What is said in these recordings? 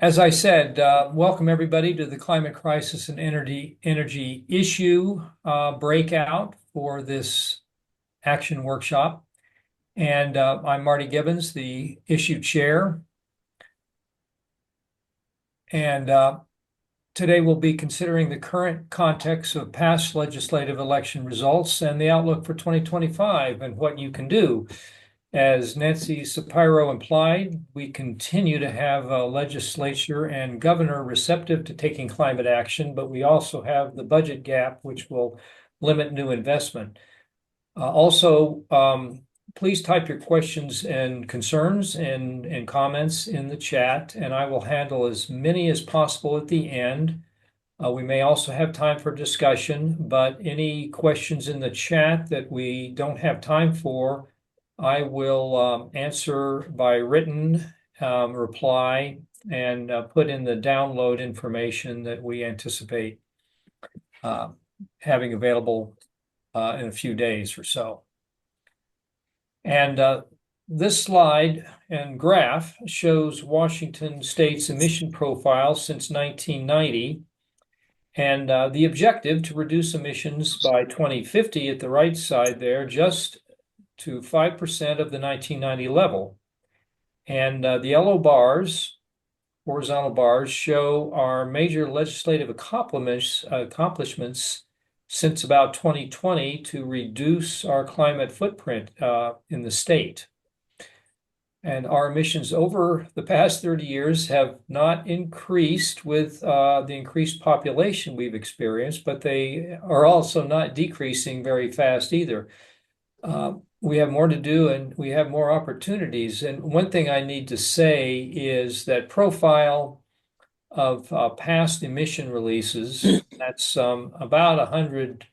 As I said, welcome everybody to the Climate Crisis and Energy Issue breakout for this action workshop. And I'm Marty Gibbons, the issue chair. And today we'll be considering the current context of past legislative election results and the outlook for 2025 and what you can do. As Nancy Sapiro implied, we continue to have a legislature and governor receptive to taking climate action, but we also have the budget gap, which will limit new investment. Please type your questions and concerns and comments in the chat, and I will handle as many as possible at the end. We may also have time for discussion, but any questions in the chat that we don't have time for, I will answer by written reply and put in the download information that we anticipate having available in a few days or so. And this slide and graph shows Washington State's emission profile since 1990 and the objective to reduce emissions by 2050 at the right side there, just to 5% of the 1990 level. And the yellow bars, horizontal bars, show our major legislative accomplishments since about 2020 to reduce our climate footprint in the state. And our emissions over the past 30 years have not increased with the increased population we've experienced, but they are also not decreasing very fast either. We have more to do and we have more opportunities. And one thing I need to say is that profile of past emission releases, that's about 100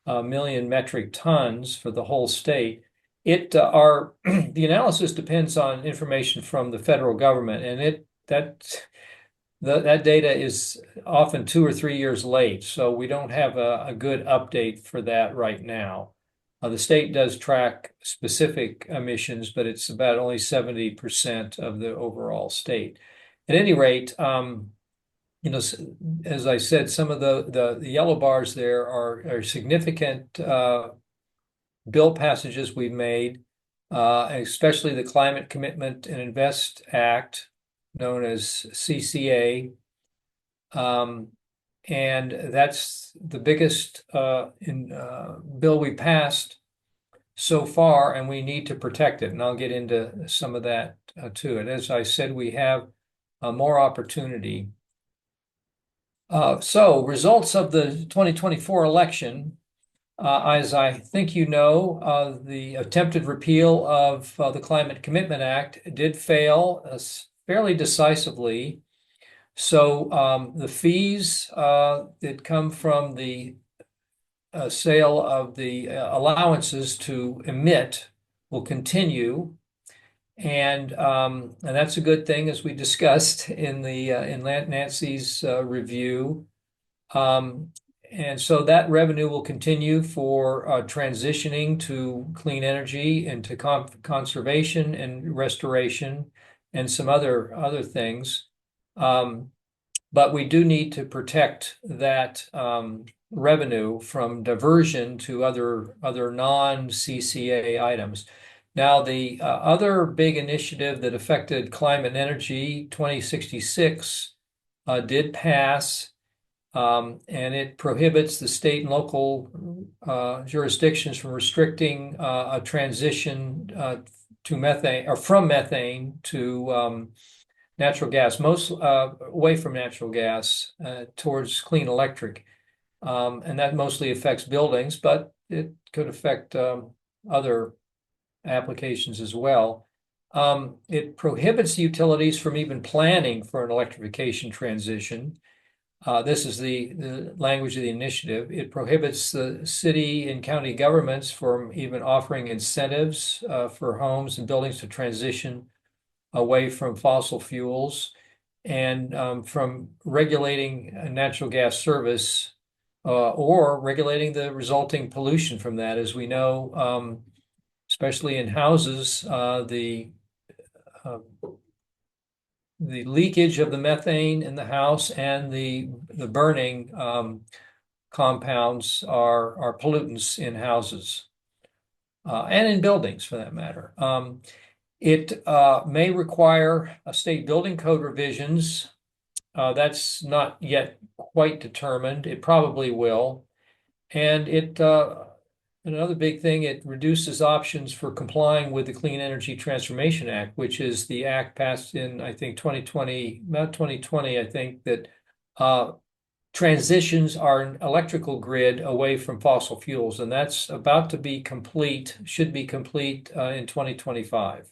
million metric tons for the whole state. The analysis depends on information from the federal government, and that data is often 2 or 3 years late, so we don't have a good update for that right now. The state does track specific emissions, but it's about only 70% of the overall state. At any rate, as I said, some of the yellow bars there are significant bill passages we've made, especially the Climate Commitment and Invest Act, known as CCA. And that's the biggest bill we passed so far, and we need to protect it. And I'll get into some of that too. And as I said, we have more opportunity. So results of the 2024 election, as I think you know, the attempted repeal of the Climate Commitment Act did fail fairly decisively. So the fees that come from the sale of the allowances to emit will continue, and that's a good thing, as we discussed in Nancy's review. And so that revenue will continue for transitioning to clean energy and to conservation and restoration and some other things. But we do need to protect that revenue from diversion to other non-CCA items. Now, the other big initiative that affected climate and energy, 2066, did pass, and it prohibits the state and local jurisdictions from restricting a transition to methane, or from methane to natural gas, most away from natural gas towards clean electric. And that mostly affects buildings, but it could affect other applications as well. It prohibits utilities from even planning for an electrification transition. This is the language of the initiative. It prohibits the city and county governments from even offering incentives for homes and buildings to transition away from fossil fuels, and from regulating natural gas service or regulating the resulting pollution from that. As we know, especially in houses, the the leakage of the methane in the house and the burning compounds are pollutants in houses and in buildings for that matter. It may require a state building code revisions. That's not yet quite determined. It probably will. And another big thing, it reduces options for complying with the Clean Energy Transformation Act, which is the act passed in, I think, 2020, not 2020, I think, that transitions our electrical grid away from fossil fuels. And that's about to be complete, should be complete in 2025.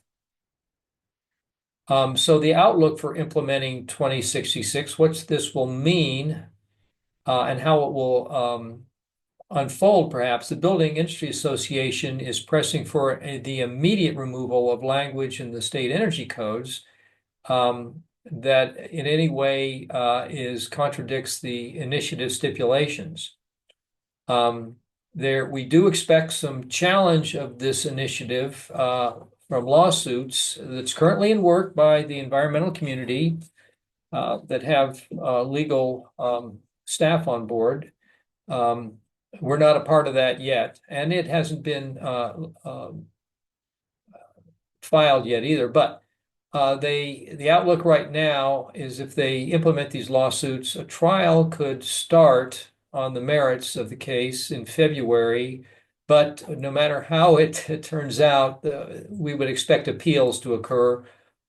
So the outlook for implementing 2066, what this will mean and how it will unfold, perhaps. The Building Industry Association is pressing for the immediate removal of language in the state energy codes that in any way contradicts the initiative stipulations. We do expect some challenge of this initiative from lawsuits that's currently in work by the environmental community that have legal staff on board. We're not a part of that yet, and it hasn't been filed yet either. But the outlook right now is if they implement these lawsuits, a trial could start on the merits of the case in February. But no matter how it turns out, we would expect appeals to occur.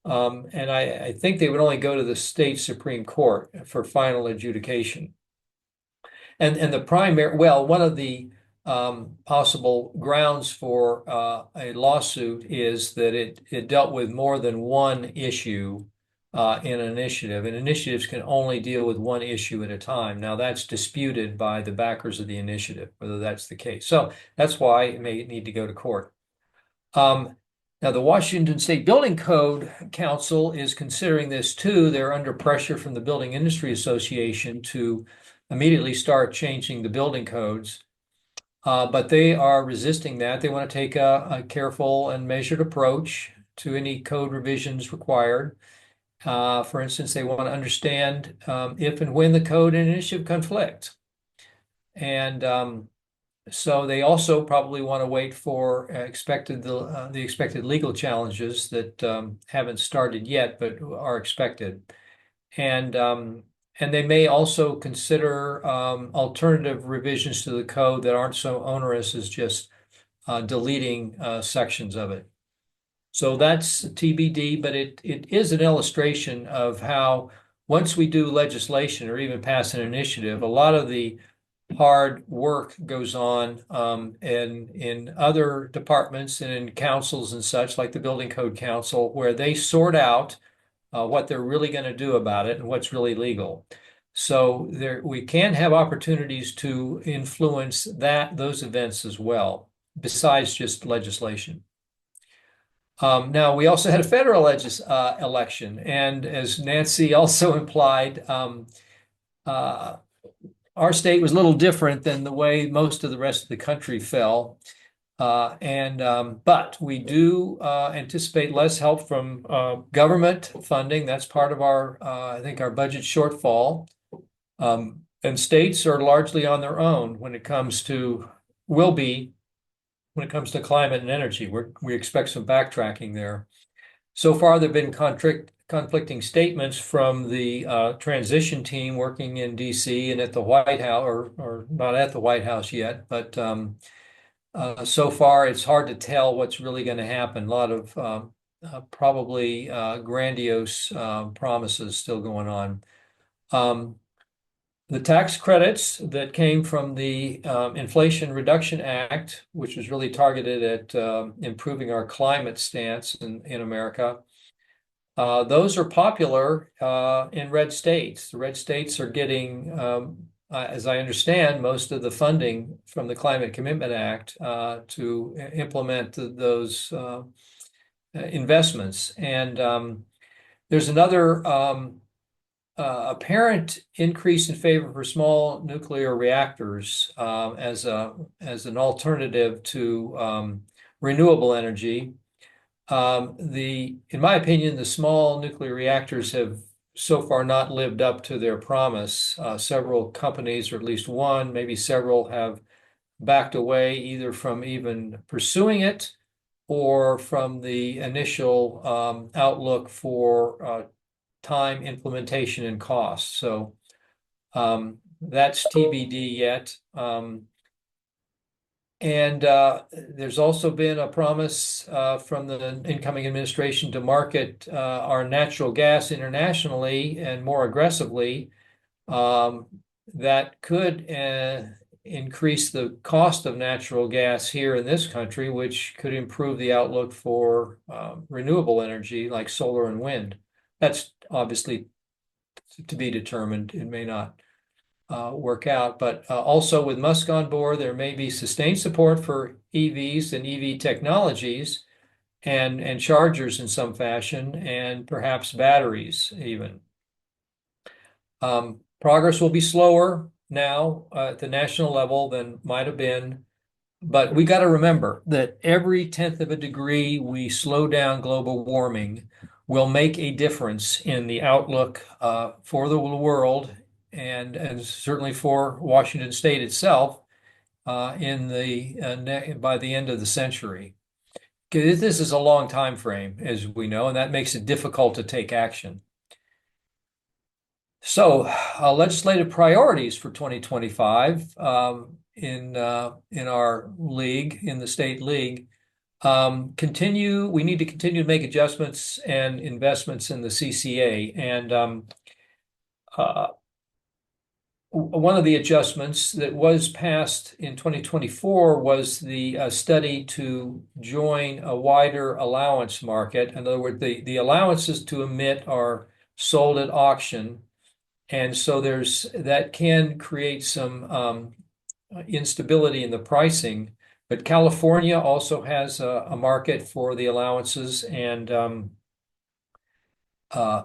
And I think they would only go to the state Supreme Court for final adjudication. And the primary, well, one of the possible grounds for a lawsuit is that it dealt with more than one issue in an initiative. And initiatives can only deal with one issue at a time. Now, that's disputed by the backers of the initiative, whether that's the case. So that's why it may need to go to court. Now, the Washington State Building Code Council is considering this too. They're under pressure from the Building Industry Association to immediately start changing the building codes. But they are resisting that. They want to take a careful and measured approach to any code revisions required. For instance, they want to understand if and when the code and initiative conflict. And so they also probably want to wait for the expected legal challenges that haven't started yet, but are expected. And they may also consider alternative revisions to the code that aren't so onerous as just deleting sections of it. So that's TBD, but it is an illustration of how once we do legislation or even pass an initiative, a lot of the hard work goes on in other departments and in councils and such, like the Building Code Council, where they sort out what they're really going to do about it and what's really legal. So we can have opportunities to influence those events as well, besides just legislation. Now, we also had a federal election, and as Nancy also implied, our state was a little different than the way most of the rest of the country fell. But we do anticipate less help from government funding. That's part of I think our budget shortfall. And states are largely on their own when it comes to climate and energy. We expect some backtracking there. So far, there have been conflicting statements from the transition team working in DC and at the White House, or not at the White House yet, but so far it's hard to tell what's really going to happen. A lot of probably grandiose promises still going on. The tax credits that came from the Inflation Reduction Act, which was really targeted at improving our climate stance in America, those are popular in red states. The red states are getting, as I understand, most of the funding from the Climate Commitment Act to implement those investments. And there's another apparent increase in favor for small nuclear reactors as an alternative to renewable energy. In my opinion, the small nuclear reactors have so far not lived up to their promise. Several companies, or at least one, maybe several, have backed away either from even pursuing it or from the initial outlook for time, implementation, and cost. So that's TBD yet. And there's also been a promise from the incoming administration to market our natural gas internationally and more aggressively. Um, that could increase the cost of natural gas here in this country, which could improve the outlook for renewable energy like solar and wind. That's obviously to be determined. It may not work out. But also with Musk on board, there may be sustained support for EVs and EV technologies and chargers in some fashion, and perhaps batteries even. Progress will be slower now at the national level than might have been. But we got to remember that every tenth of a degree we slow down global warming will make a difference in the outlook for the world and certainly for Washington State itself by the end of the century. This is a long time frame, as we know, and that makes it difficult to take action. So, legislative priorities for 2025 in our league, in the state league, we need to continue to make adjustments and investments in the CCA. And uh, one of the adjustments that was passed in 2024 was the study to join a wider allowance market. In other words, the allowances to emit are sold at auction. And so that can create some instability in the pricing. But California also has a market for the allowances, and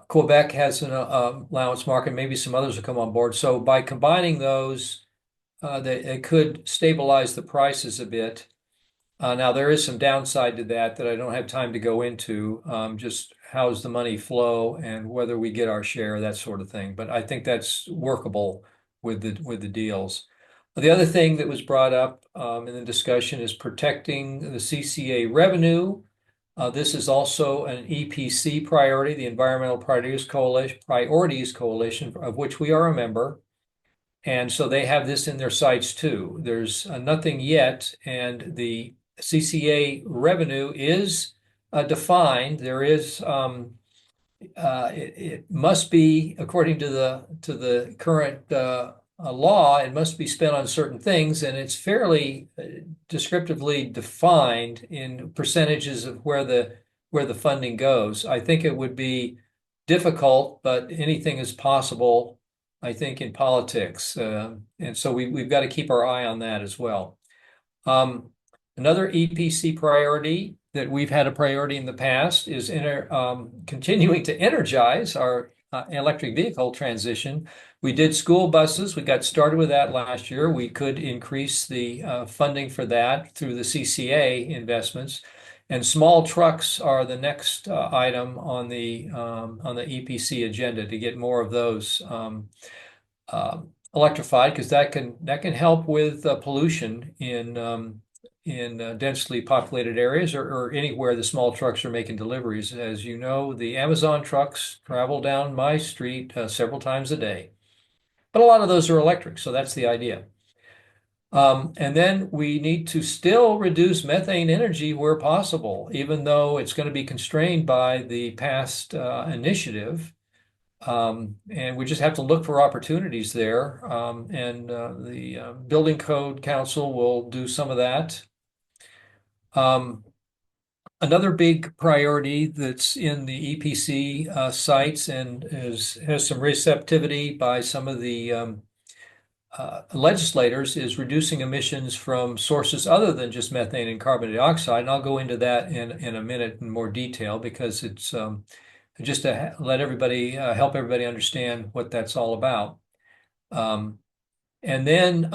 Quebec has an allowance market. Maybe some others will come on board. So by combining those, it could stabilize the prices a bit. Now, there is some downside to that I don't have time to go into, just how's the money flow and whether we get our share, that sort of thing. But I think that's workable with the deals. The other thing that was brought up in the discussion is protecting the CCA revenue. This is also an EPC priority, the Environmental Priorities Coalition, of which we are a member. And so they have this in their sights too. There's nothing yet, and the CCA revenue is defined. There is it must be, according to the current law, it must be spent on certain things, and it's fairly descriptively defined in percentages of where the funding goes. I think it would be difficult, but anything is possible, I think, in politics. And so we've got to keep our eye on that as well. Another EPC priority that we've had a priority in the past is continuing to energize our electric vehicle transition. We did school buses. We got started with that last year. We could increase the funding for that through the CCA investments. And small trucks are the next item on the EPC agenda to get more of those electrified, because that can help with pollution in densely populated areas or anywhere the small trucks are making deliveries. As you know, the Amazon trucks travel down my street several times a day, but a lot of those are electric, so that's the idea. And then we need to still reduce methane energy where possible, even though it's going to be constrained by the past initiative. And we just have to look for opportunities there. And the Building Code Council will do some of that. Another big priority that's in the EPC sites and has some receptivity by some of the legislators is reducing emissions from sources other than just methane and carbon dioxide. And I'll go into that in a minute in more detail, because it's just to let everybody help everybody understand what that's all about. And then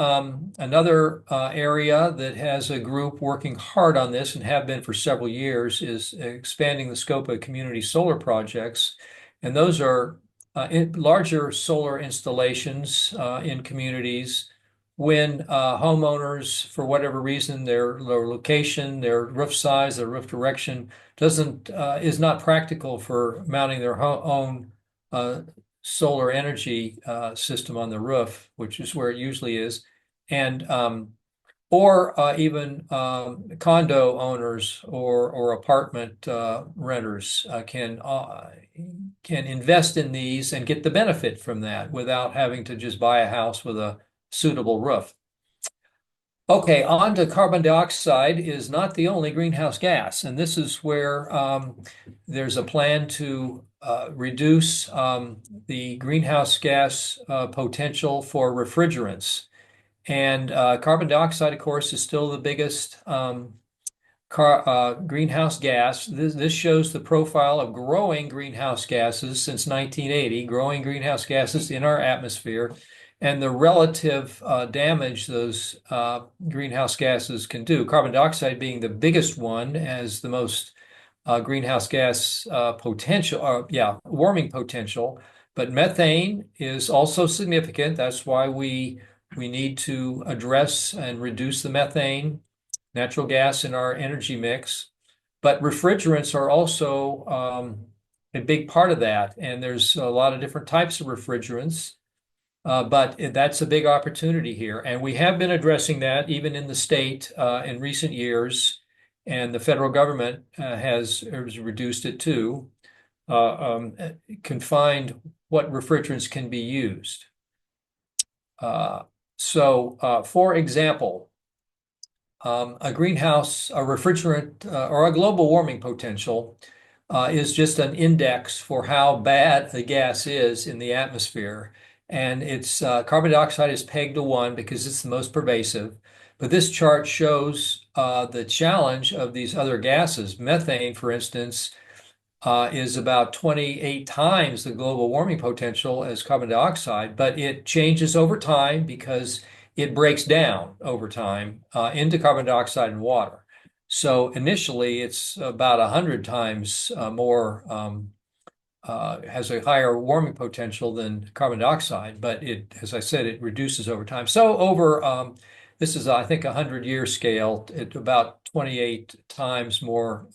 another area that has a group working hard on this and have been for several years is expanding the scope of community solar projects. And those are larger solar installations in communities when homeowners, for whatever reason, their location, their roof size, their roof direction doesn't is not practical for mounting their own uh, solar energy system on the roof, which is where it usually is, and or even condo owners or apartment renters can invest in these and get the benefit from that without having to just buy a house with a suitable roof. Okay, on to carbon dioxide is not the only greenhouse gas, and this is where there's a plan to reduce the greenhouse gas potential for refrigerants. And carbon dioxide, of course, is still the biggest greenhouse gas. This shows the profile of growing greenhouse gases since 1980, growing greenhouse gases in our atmosphere, and the relative damage those greenhouse gases can do. Carbon dioxide being the biggest one as the most greenhouse gas potential, warming potential. But methane is also significant. That's why we need to address and reduce the methane, natural gas in our energy mix. But refrigerants are also a big part of that. And there's a lot of different types of refrigerants. But that's a big opportunity here. And we have been addressing that even in the state in recent years. And the federal government has reduced it too, confined what refrigerants can be used. For example, a refrigerant, or a global warming potential is just an index for how bad a gas is in the atmosphere. And it's carbon dioxide is pegged to 1 because it's the most pervasive. But this chart shows the challenge of these other gases. Methane, for instance, is about 28 times the global warming potential as carbon dioxide, but it changes over time because it breaks down over time into carbon dioxide and water. So initially, it's about 100 times more, has a higher warming potential than carbon dioxide, but as I said, it reduces over time. So this is, I think, a 100-year scale at about 28 times more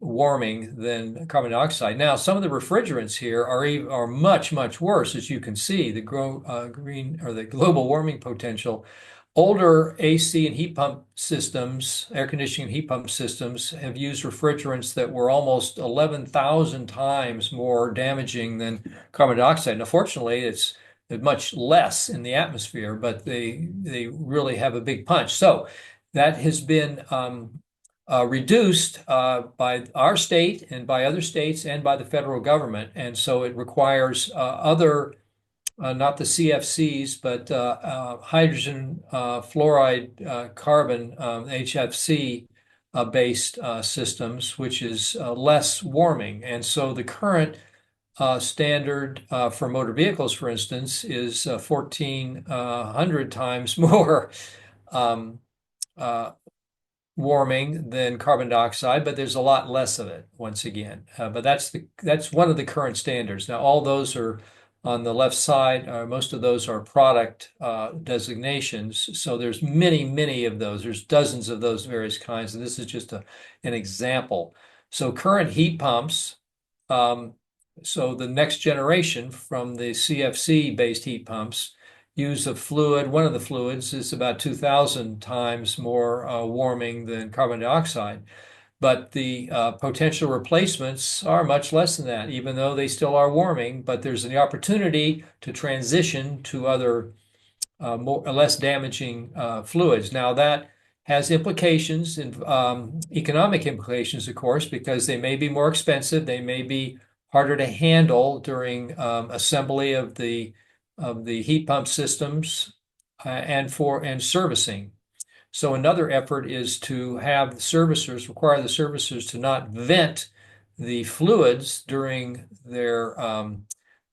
warming than carbon dioxide. Now, some of the refrigerants here are much, much worse, as you can see. The global warming potential. Older AC and heat pump systems, air conditioning and heat pump systems, have used refrigerants that were almost 11,000 times more damaging than carbon dioxide. Now, fortunately, it's much less in the atmosphere, but they really have a big punch. So that has been reduced by our state and by other states and by the federal government. And so it requires not the CFCs, but hydrogen fluoride carbon, HFC based systems, which is less warming. And so the current standard for motor vehicles, for instance, is 1,400 times more um, uh, warming than carbon dioxide, but there's a lot less of it once again. But that's one of the current standards. Now, all those are on the left side. Most of those are product designations. So there's many, many of those. There's dozens of those various kinds, and this is just an example. So current heat pumps. So the next generation from the CFC-based heat pumps use of fluid. One of the fluids is about 2,000 times more warming than carbon dioxide. But the potential replacements are much less than that, even though they still are warming. But there's the opportunity to transition to other less damaging fluids. Now, that has implications and economic implications, of course, because they may be more expensive. They may be harder to handle during assembly of the heat pump systems and servicing. So another effort is to have require the servicers to not vent the fluids during their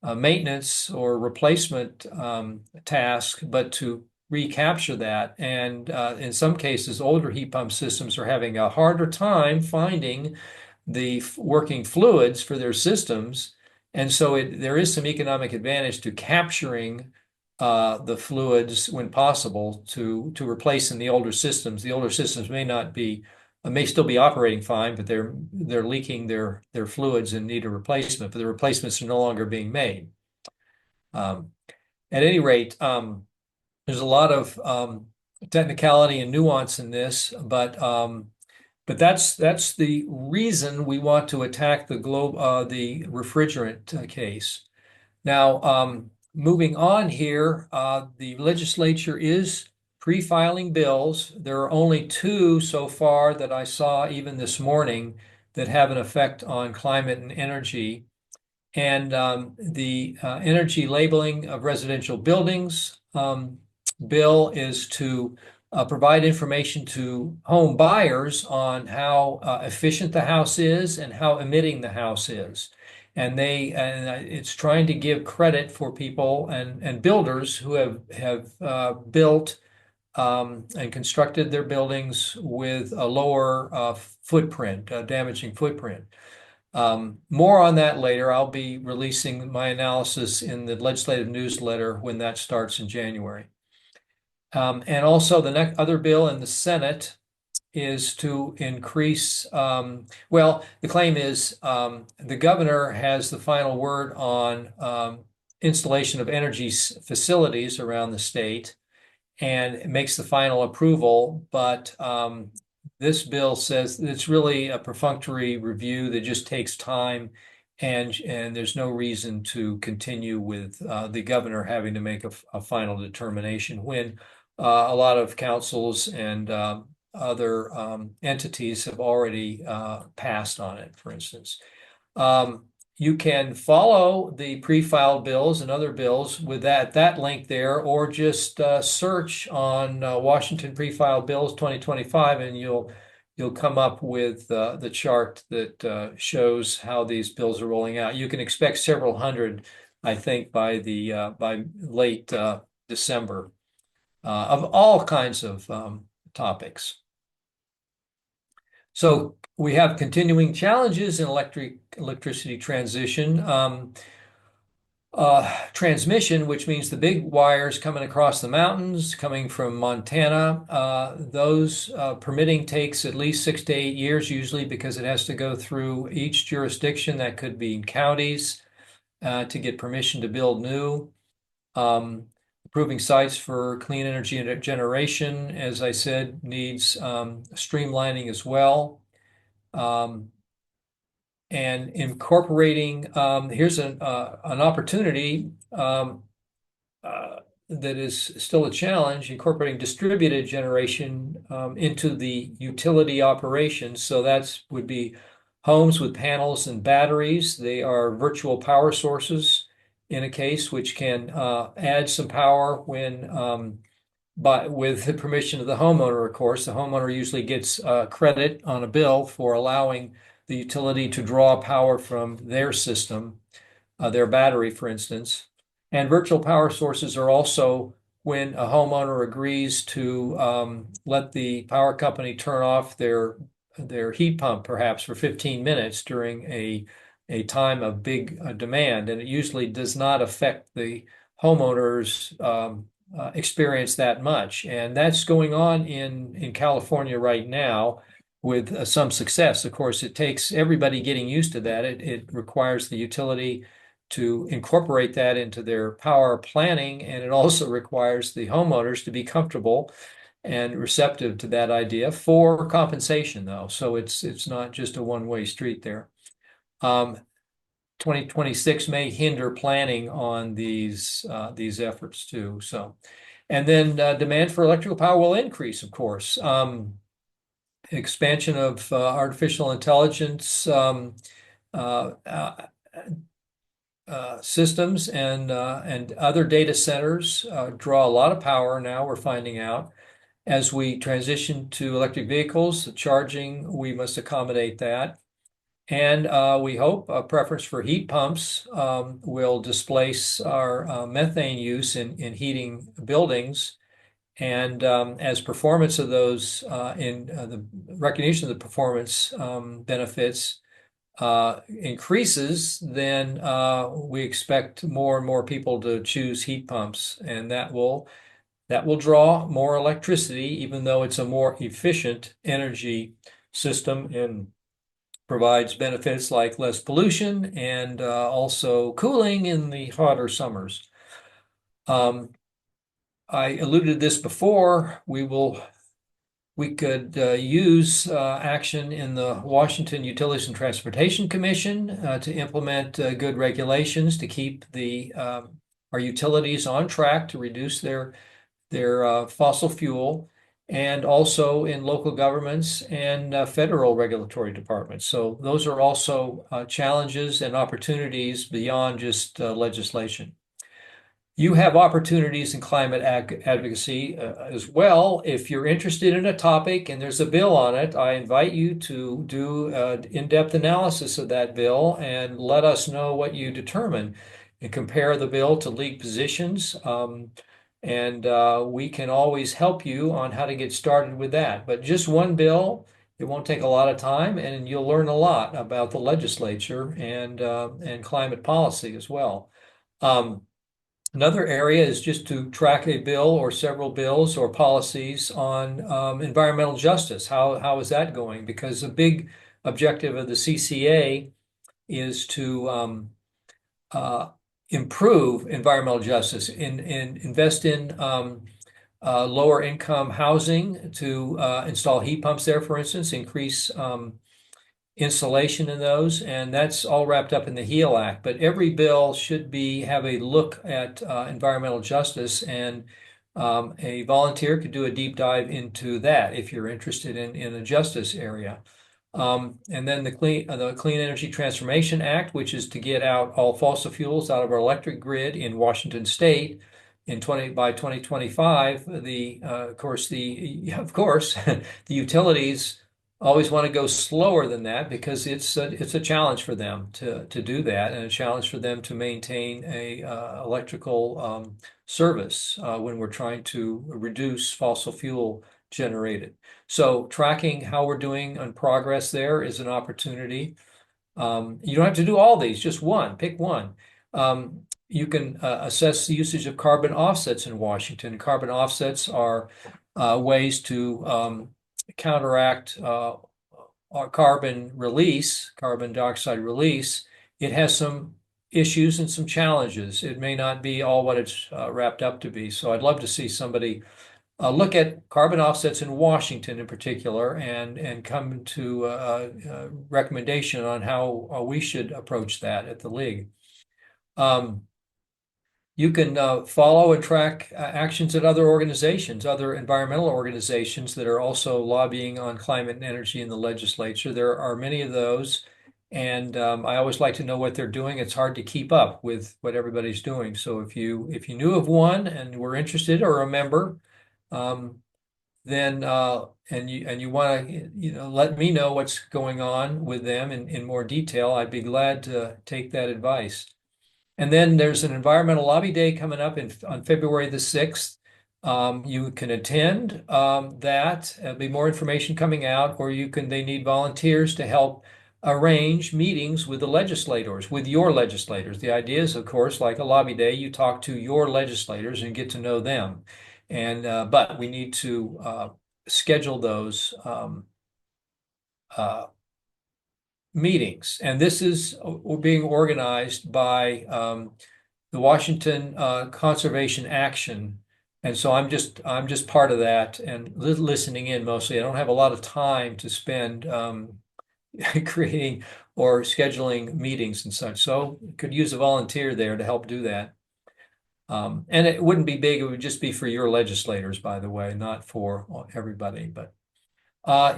maintenance or replacement task, but to recapture that. And in some cases, older heat pump systems are having a harder time finding the working fluids for their systems. And so there is some economic advantage to capturing the fluids when possible to replace in the older systems. The older systems may still be operating fine, but they're leaking their fluids and need a replacement, but the replacements are no longer being made. Um, at any rate, there's a lot of technicality and nuance in this, but that's the reason we want to attack the refrigerant case. Now, moving on here, the legislature is pre-filing bills. There are only two so far that I saw even this morning that have an effect on climate and energy. And the energy labeling of residential buildings bill is to provide information to home buyers on how efficient the house is and how emitting the house is. And it's trying to give credit for people and builders who have built and constructed their buildings with a lower damaging footprint. More on that later. I'll be releasing my analysis in the legislative newsletter when that starts in January. And also the next other bill in the Senate is to increase, well, the claim is the governor has the final word on installation of energy facilities around the state and makes the final approval, but this bill says it's really a perfunctory review that just takes time, and there's no reason to continue with the governor having to make a final determination when a lot of councils and other entities have already passed on it, for instance. You can follow the pre-filed bills and other bills with that link there, or just search on Washington pre-filed bills 2025, and you'll come up with the chart that shows how these bills are rolling out. You can expect several hundred, I think, by late December of all kinds of topics. So we have continuing challenges in electricity transition. Transmission, which means the big wires coming across the mountains, coming from Montana, those permitting takes at least 6 to 8 years usually, because it has to go through each jurisdiction. That could be counties to get permission to build new. Approving sites for clean energy generation, as I said, needs streamlining as well. And incorporating, here's an opportunity that is still a challenge, incorporating distributed generation into the utility operations. So that would be homes with panels and batteries. They are virtual power sources in a case which can add some power when with the permission of the homeowner, of course. The homeowner usually gets credit on a bill for allowing the utility to draw power from their system, their battery, for instance. And virtual power sources are also when a homeowner agrees to let the power company turn off their heat pump, perhaps for 15 minutes during a time of big demand. And it usually does not affect the homeowner's experience that much. And that's going on in California right now with some success. Of course, it takes everybody getting used to that. It requires the utility to incorporate that into their power planning, and it also requires the homeowners to be comfortable and receptive to that idea for compensation, though. So it's not just a one-way street there. 2026 may hinder planning on these efforts too. So, and then demand for electrical power will increase, of course. Expansion of artificial intelligence systems and other data centers draw a lot of power now, we're finding out. As we transition to electric vehicles, the charging, we must accommodate that. And we hope a preference for heat pumps will displace our methane use in heating buildings. And as performance of those in the recognition of the performance benefits increases, then we expect more and more people to choose heat pumps, and that will draw more electricity, even though it's a more efficient energy system and provides benefits like less pollution and also cooling in the hotter summers. Um, I alluded to this before. We could use action in the Washington Utilities and Transportation Commission to implement good regulations to keep our utilities on track to reduce their fossil fuel, and also in local governments and federal regulatory departments. So those are also challenges and opportunities beyond just legislation. You have opportunities in climate advocacy as well. If you're interested in a topic and there's a bill on it, I invite you to do in-depth analysis of that bill and let us know what you determine and compare the bill to league positions. And we can always help you on how to get started with that. But just one bill, it won't take a lot of time, and you'll learn a lot about the legislature and climate policy as well. Um, Another area is just to track a bill or several bills or policies on environmental justice. How is that going? Because a big objective of the CCA is to uh, improve environmental justice, in invest in lower income housing, to install heat pumps there, for instance, increase insulation in those, and that's all wrapped up in the HEAL Act. But every bill should have a look at environmental justice, and a volunteer could do a deep dive into that if you're interested in the justice area. And then the Clean Energy Transformation Act, which is to get out all fossil fuels out of our electric grid in Washington State by 2025. Of course, the utilities always want to go slower than that because it's a challenge for them to do that, and a challenge for them to maintain a electrical service when we're trying to reduce fossil fuel generated. So tracking how we're doing on progress there is an opportunity. You don't have to do all these, just one, pick one. You can assess the usage of carbon offsets in Washington. Carbon offsets are ways to counteract our carbon dioxide release. It has some issues and some challenges. It may not be all what it's wrapped up to be. So I'd love to see somebody look at carbon offsets in Washington in particular, and come to a recommendation on how we should approach that at the league. You can follow and track actions at other organizations, other environmental organizations that are also lobbying on climate and energy in the legislature. There are many of those, and I always like to know what they're doing. It's hard to keep up with what everybody's doing. So if you knew of one and were interested or a member, um, then and you want to let me know what's going on with them in more detail, I'd be glad to take that advice. And then there's an Environmental Lobby Day coming up on February the 6th. You can attend that. There'll be more information coming out, or they need volunteers to help arrange meetings with the legislators, with your legislators. The idea is, of course, like a lobby day, you talk to your legislators and get to know them. But we need to schedule those meetings. And this is being organized by the Washington Conservation Action. And so I'm just part of that and listening in mostly. I don't have a lot of time to spend creating or scheduling meetings and such. So could use a volunteer there to help do that. And it wouldn't be big. It would just be for your legislators, by the way, not for everybody. But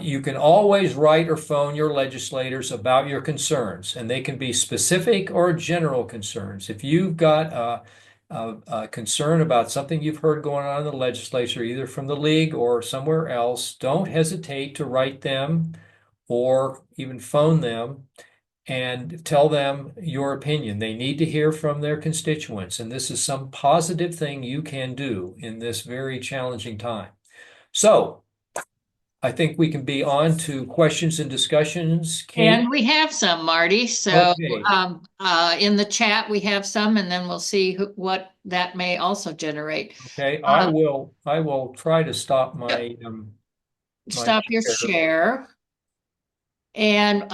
you can always write or phone your legislators about your concerns, and they can be specific or general concerns. If you've got a concern about something you've heard going on in the legislature, either from the league or somewhere else, don't hesitate to write them or even phone them, and tell them your opinion. They need to hear from their constituents, and this is some positive thing you can do in this very challenging time. So I think we can be on to questions and discussions. Kate? And we have some, Marty. So Okay. in the chat, we have some, and then we'll see what that may also generate. Okay. I Uh, will I will try to stop my Stop your share. share. And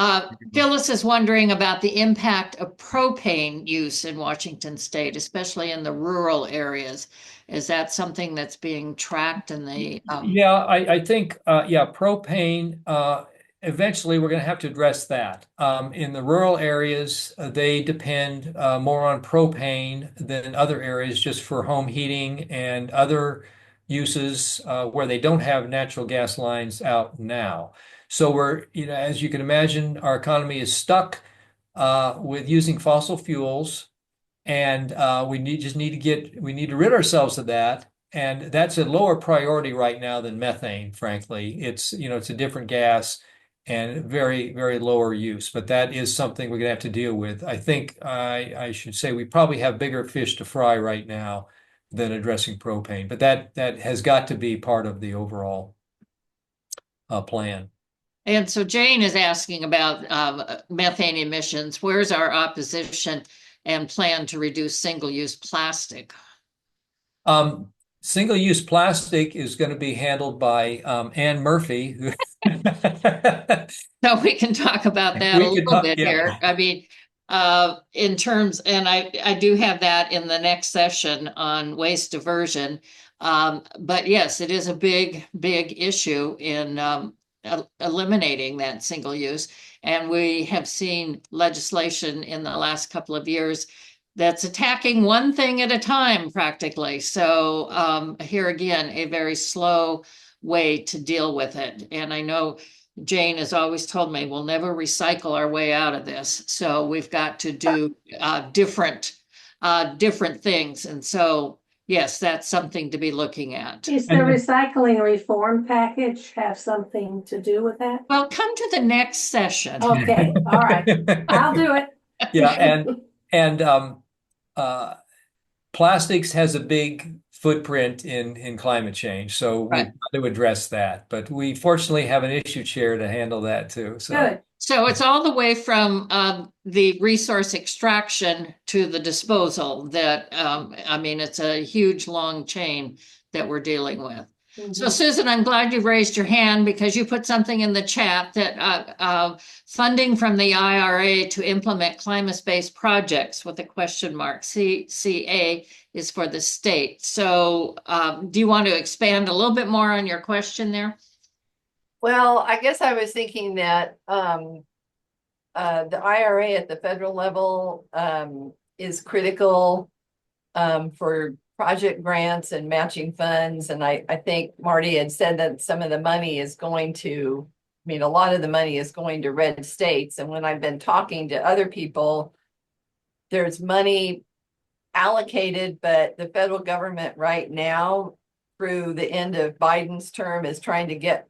Phyllis is wondering about the impact of propane use in Washington State, especially in the rural areas. Is that something that's being tracked in the Yeah, I think yeah, propane eventually we're going to have to address that. In the rural areas, they depend more on propane than other areas just for home heating and other uses where they don't have natural gas lines out now. So we're, as you can imagine, our economy is stuck with using fossil fuels, and we need to rid ourselves of that. And that's a lower priority right now than methane, frankly. It's a different gas and very, very lower use, but that is something we're gonna have to deal with. I think I should say we probably have bigger fish to fry right now than addressing propane, but that has got to be part of the overall plan. And so Jane is asking about methane emissions. Where's our opposition and plan to reduce single-use plastic? Single-use plastic is going to be handled by Ann Murphy, who So we can talk about that a we could little talk. bit Yeah. here. I mean, in terms, and I do have that in the next session on waste diversion. But yes, it is a big issue in eliminating that single use. And we have seen legislation in the last couple of years that's attacking one thing at a time, practically. So here again, a very slow way to deal with it. And I know Jane has always told me we'll never recycle our way out of this. So we've got to do different things. And so, yes, that's something to be looking at. Is the And recycling reform package have something to do with that? Well, come to the next session. Okay, all right, I'll do it. yeah, and uh, plastics has a big footprint in climate change, so we've Right. got to address that. But we fortunately have an issue chair to handle that too. So Good. So it's all the way from the resource extraction to the disposal that, I mean, it's a huge long chain that we're dealing with. So Mhm. Susan, I'm glad you raised your hand because you put something in the chat that funding from the IRA to implement climate-based projects with a question mark, CCA is for the state. So do you want to expand a little bit more on your question there? Well, I guess I was thinking that the IRA at the federal level is critical for project grants and matching funds. And I think Marty had said that some of the money is going to, I mean, a lot of the money is going to red states. And when I've been talking to other people, there's money allocated, but the federal government right now, through the end of Biden's term, is trying to get,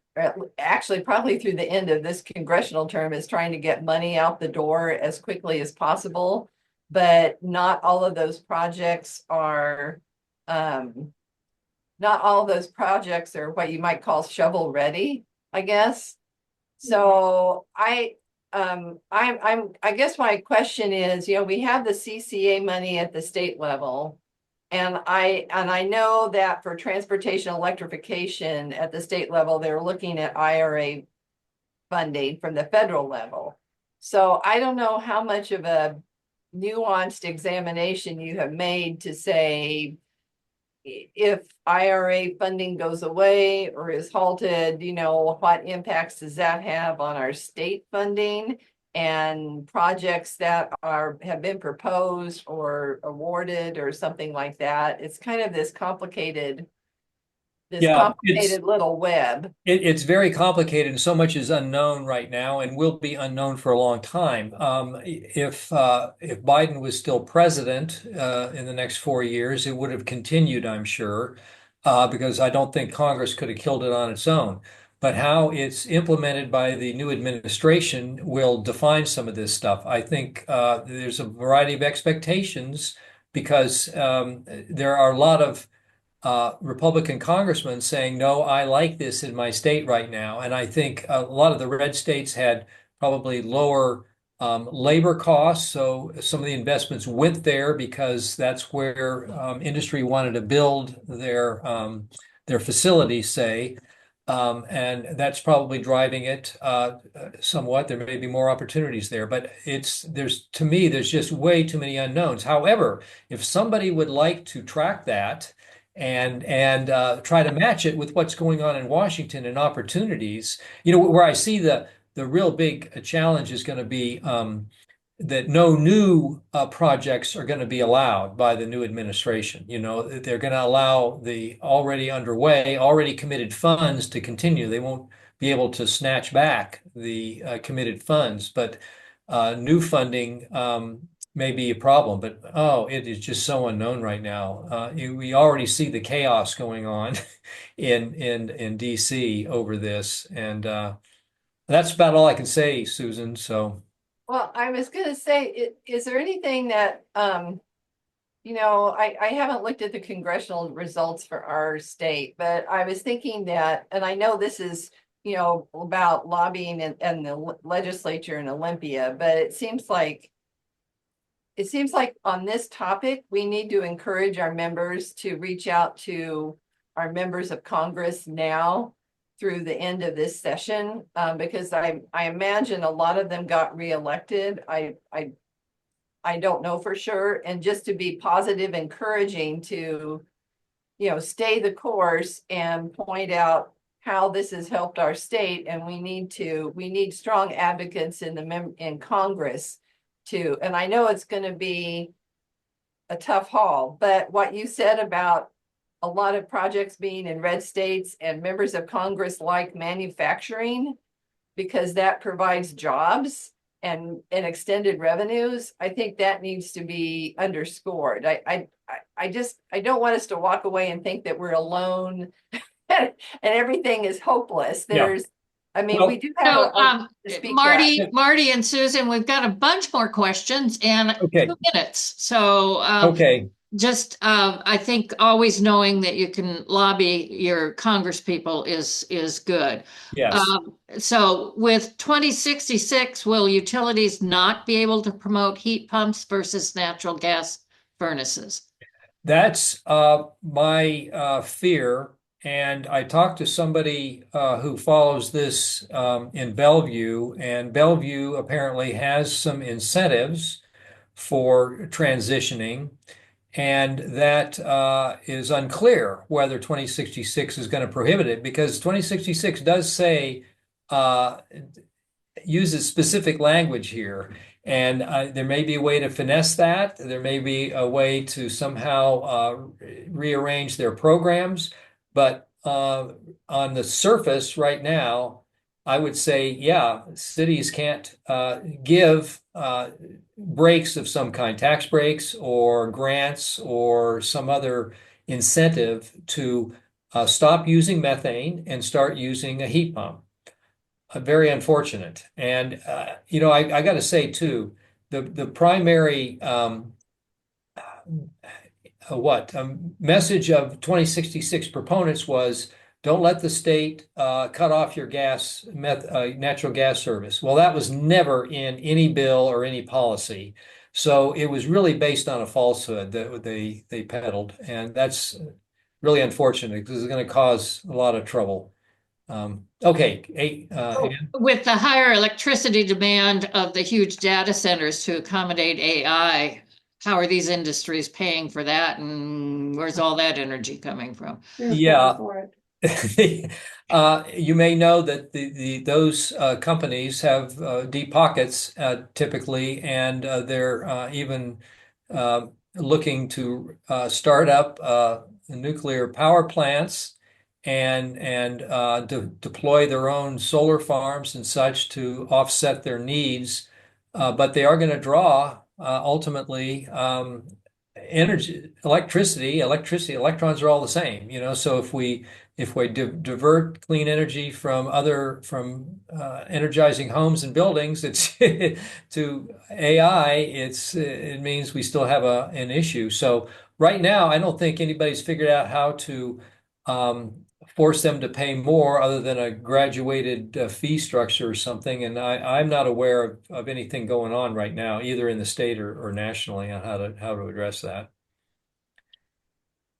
actually probably through the end of this congressional term, is trying to get money out the door as quickly as possible. But not all of those projects are, not all of those projects are what you might call shovel ready, I guess. So I guess my question is, we have the CCA money at the state level. And I know that for transportation electrification at the state level, they're looking at IRA funding from the federal level. So I don't know how much of a nuanced examination you have made to say if IRA funding goes away or is halted, what impacts does that have on our state funding and projects that have been proposed or awarded or something like that? It's kind of this complicated yeah, it's little web. it's very complicated, and so much is unknown right now, and will be unknown for a long time. If Biden was still president in the next 4 years, it would have continued, I'm sure, because I don't think Congress could have killed it on its own. but how it's implemented by the new administration will define some of this stuff. I think there's a variety of expectations because there are a lot of Republican congressmen saying, no, I like this in my state right now. And I think a lot of the red states had probably lower labor costs. So some of the investments went there because that's where industry wanted to build their facilities, say. And that's probably driving it somewhat. There may be more opportunities there, but to me, there's just way too many unknowns. However, if somebody would like to track that and try to match it with what's going on in Washington and opportunities, where I see the real big challenge is going to be that no new projects are going to be allowed by the new administration. They're going to allow the already underway, already committed funds to continue. They won't be able to snatch back the committed funds, but new funding may be a problem. But it is just so unknown right now. We already see the chaos going on in DC over this, and that's about all I can say, Susan. So. Well, I was gonna say, is there anything that, I haven't looked at the congressional results for our state, but I was thinking that, and I know this is, about lobbying and the legislature in Olympia, but it seems like on this topic, we need to encourage our members to reach out to our members of Congress now through the end of this session, because I imagine a lot of them got reelected. I don't know for sure, and just to be positive, encouraging to, stay the course and point out how this has helped our state, and we need strong advocates in Congress too. And I know it's going to be a tough haul, but what you said about a lot of projects being in red states and members of Congress like manufacturing because that provides jobs and extended revenues. I think that needs to be underscored. I don't want us to walk away and think that we're alone and everything is hopeless. We do have to speak Marty and Susan, we've got a bunch more questions and Okay. 2 minutes. So Okay. just I think always knowing that you can lobby your Congress people is good. Yes. So with 2066, will utilities not be able to promote heat pumps versus natural gas furnaces? That's my fear. And I talked to somebody who follows this in Bellevue, and Bellevue apparently has some incentives for transitioning. And that is unclear whether 2066 is going to prohibit it, because 2066 does say, uses specific language here. And there may be a way to finesse that. There may be a way to somehow rearrange their programs. But on the surface right now, I would say, yeah, cities can't give breaks of some kind, tax breaks or grants or some other incentive to stop using methane and start using a heat pump. Very unfortunate. And, I got to say, too, the primary message of 2066 proponents was, don't let the state cut off your natural gas service. Well, that was never in any bill or any policy. So it was really based on a falsehood that they peddled. And that's really unfortunate because it's going to cause a lot of trouble. Okay. With the higher electricity demand of the huge data centers to accommodate AI, how are these industries paying for that, and where's all that energy coming from? Yeah. You may know that those companies have deep pockets typically, and they're even looking to start up nuclear power plants and deploy their own solar farms and such to offset their needs. But they are going to draw ultimately energy, electricity, electrons are all the same, so if we divert clean energy from energizing homes and buildings, it's to AI, it means we still have an issue. So right now, I don't think anybody's figured out how to force them to pay more other than a graduated fee structure or something. And I'm not aware of anything going on right now, either in the state or nationally, on how to address that.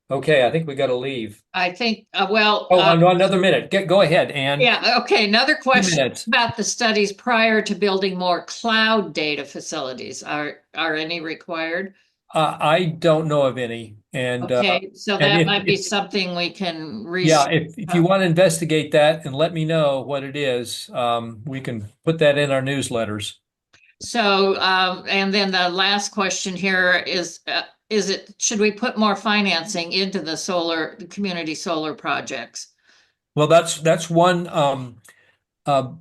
Okay, I think we got to leave. I think, Oh, another minute. Go ahead, Ann. yeah, okay, another 2 question minutes. about the studies prior to building more cloud data facilities. Are any required? I don't know of any, Okay, so and that might be something we can yeah, research. if you want to investigate that and let me know what it is, we can put that in our newsletters. So, and then the last question here is it, should we put more financing into the community solar projects? Well, that's one uh,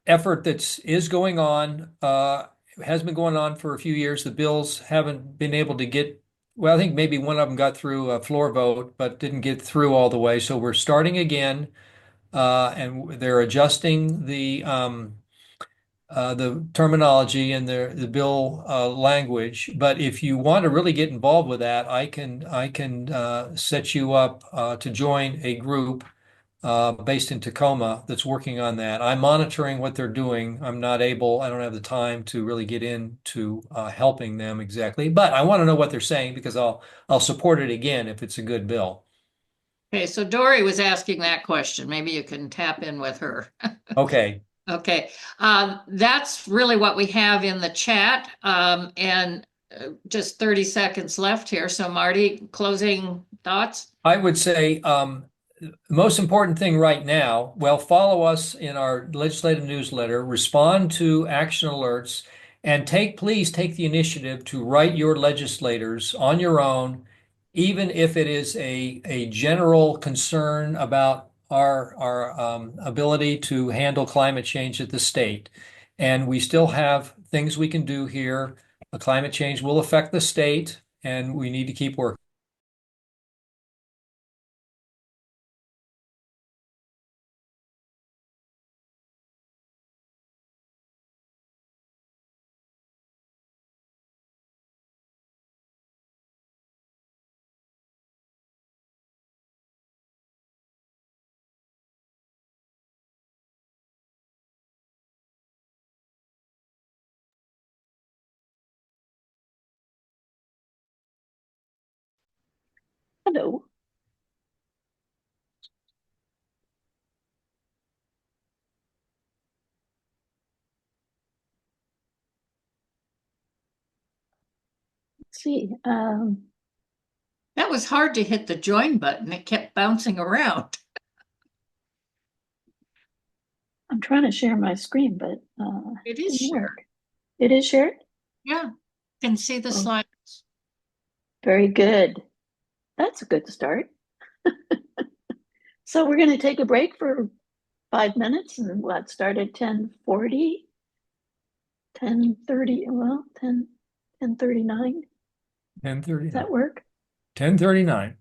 effort is going on, has been going on for a few years. The bills haven't been able to get, well, I think maybe one of them got through a floor vote, but didn't get through all the way. So we're starting again, and they're adjusting the terminology and the bill language. But if you want to really get involved with that, I can set you up to join a group based in Tacoma that's working on that. I'm monitoring what they're doing. I don't have the time to really get into helping them exactly, but I want to know what they're saying because I'll support it again if it's a good bill. Okay, so Dory was asking that question. Maybe you can tap in with her. Okay. Okay, that's really what we have in the chat. And just 30 seconds left here. So Marty, closing thoughts? I would say the most important thing right now, well, follow us in our legislative newsletter, respond to action alerts, and please take the initiative to write your legislators on your own, even if it is a general concern about our ability to handle climate change at the state. And we still have things we can do here. Climate change will affect the state, and we need to keep working. Hello. Let's see. That was hard to hit the join button. It kept bouncing around. I'm trying to share my screen, but It is didn't shared. work. It is shared? Yeah, can see the Oh. slides. Very good. That's a good start. So we're going to take a break for 5 minutes and what, start at 10:40, 10:30, well, 10:39. Does that 10:39. work? 10:39.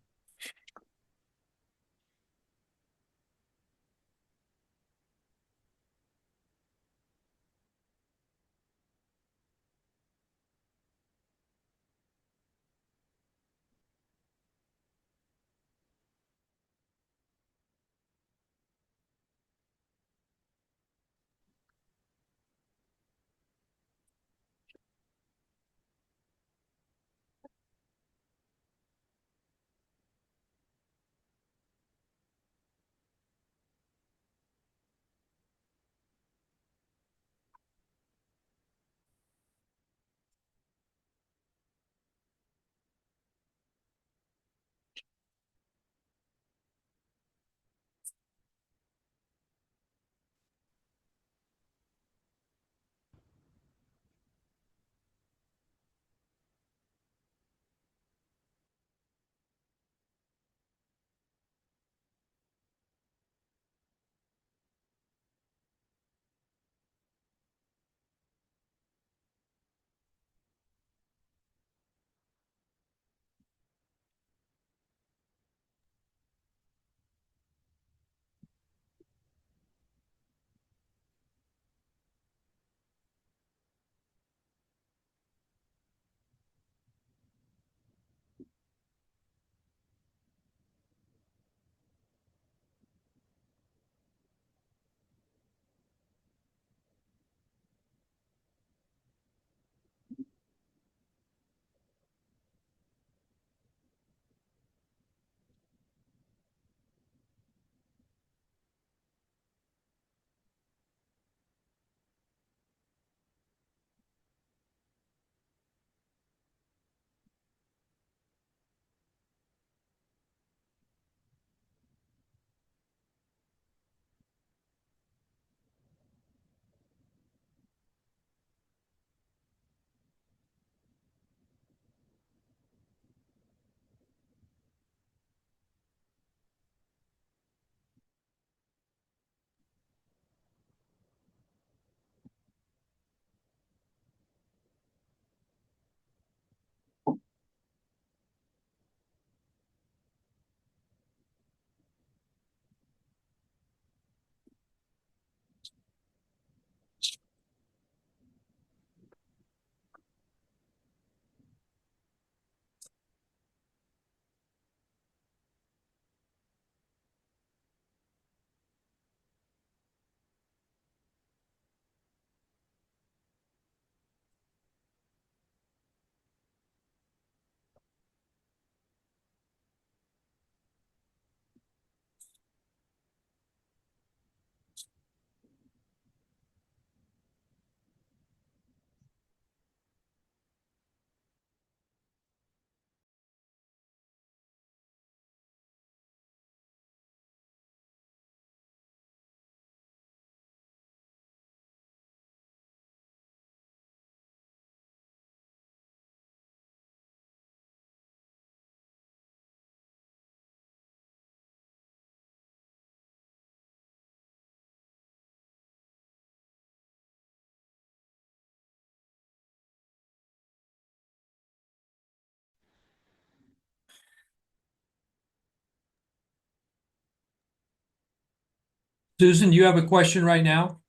Susan, do you have a question right now?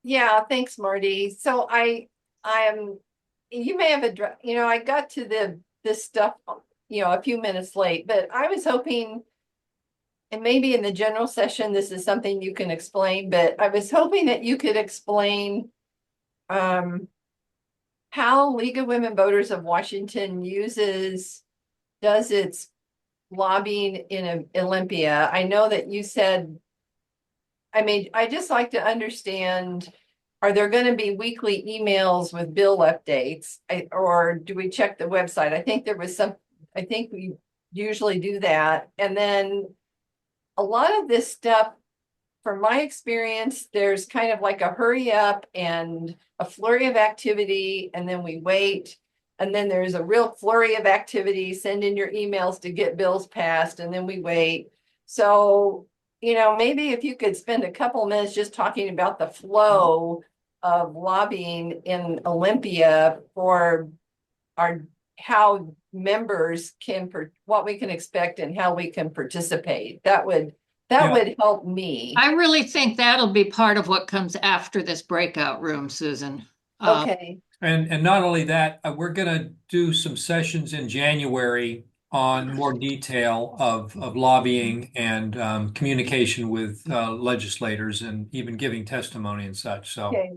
Yeah, thanks, Marty. So you may have I got to this stuff, a few minutes late, but I was hoping, and maybe in the general session, this is something you can explain, but I was hoping that you could explain how League of Women Voters of Washington does its lobbying in Olympia. I know that you said, I just like to understand, are there going to be weekly emails with bill updates? Or do we check the website? I think we usually do that. And then a lot of this stuff, from my experience, there's kind of like a hurry up and a flurry of activity, and then we wait. And then there's a real flurry of activity, send in your emails to get bills passed, and then we wait. So, maybe if you could spend a couple minutes just talking about the flow of lobbying in Olympia for how members what we can expect and how we can participate. That would help me. I really think that'll be part of what comes after this breakout room, Susan. Okay. And not only that, we're going to do some sessions in January on more detail of lobbying and communication with legislators and even giving testimony and such. So Okay.